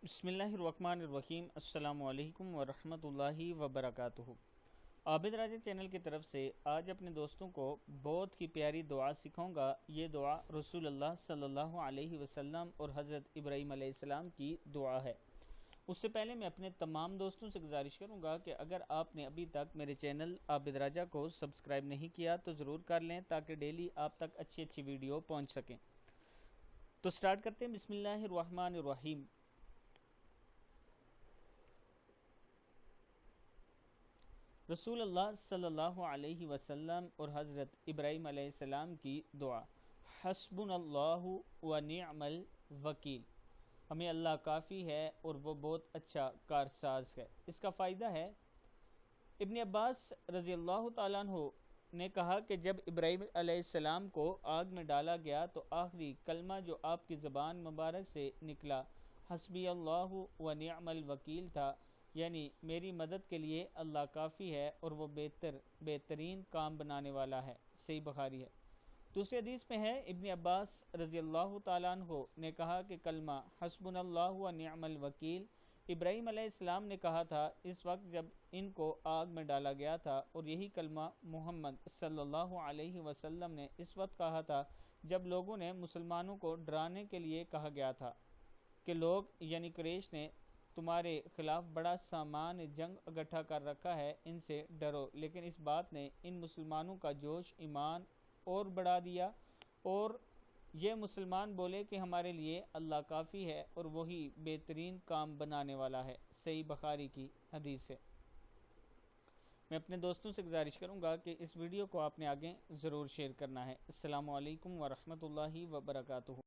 بسم اللہ الرحمن الرحیم۔ السلام علیکم ورحمۃ اللہ وبرکاتہ۔ عابد راجہ چینل کی طرف سے آج اپنے دوستوں کو بہت ہی پیاری دعا سکھاؤں گا۔ یہ دعا رسول اللہ صلی اللہ علیہ وسلم اور حضرت ابراہیم علیہ السلام کی دعا ہے۔ اس سے پہلے میں اپنے تمام دوستوں سے گزارش کروں گا کہ اگر آپ نے ابھی تک میرے چینل عابد راجہ کو سبسکرائب نہیں کیا تو ضرور کر لیں تاکہ ڈیلی آپ تک اچھی ویڈیو پہنچ سکیں۔ تو سٹارٹ کرتے ہیں۔ بسم اللہ الرحمن الرحیم۔ رسول اللہ صلی اللہ علیہ وسلم اور حضرت ابراہیم علیہ السلام کی دعا۔ حسبنا اللہ و نعم الوکیل۔ ہمیں اللہ کافی ہے اور وہ بہت اچھا کارساز ہے۔ اس کا فائدہ ہے، ابن عباس رضی اللہ تعالیٰ عنہ نے کہا کہ جب ابراہیم علیہ السلام کو آگ میں ڈالا گیا تو آخری کلمہ جو آپ کی زبان مبارک سے نکلا حسبی اللہ و نعم الوکیل تھا، یعنی میری مدد کے لیے اللہ کافی ہے اور وہ بہترین کام بنانے والا ہے۔ صحیح بخاری ہے۔ دوسری حدیث میں ہے، ابن عباس رضی اللہ تعالیٰ عنہ نے کہا کہ کلمہ حسبنا اللہ و نعم الوکیل ابراہیم علیہ السلام نے کہا تھا اس وقت جب ان کو آگ میں ڈالا گیا تھا، اور یہی کلمہ محمد صلی اللہ علیہ وسلم نے اس وقت کہا تھا جب لوگوں نے مسلمانوں کو ڈرانے کے لیے کہا گیا تھا کہ لوگ یعنی قریش نے تمہارے خلاف بڑا سامان جنگ اکٹھا کر رکھا ہے، ان سے ڈرو۔ لیکن اس بات نے ان مسلمانوں کا جوش ایمان اور بڑھا دیا، اور یہ مسلمان بولے کہ ہمارے لیے اللہ کافی ہے اور وہی بہترین کام بنانے والا ہے۔ صحیح بخاری کی حدیث ہے۔ میں اپنے دوستوں سے گزارش کروں گا کہ اس ویڈیو کو آپ نے آگے ضرور شیئر کرنا ہے۔ السلام علیکم ورحمۃ اللہ وبرکاتہ۔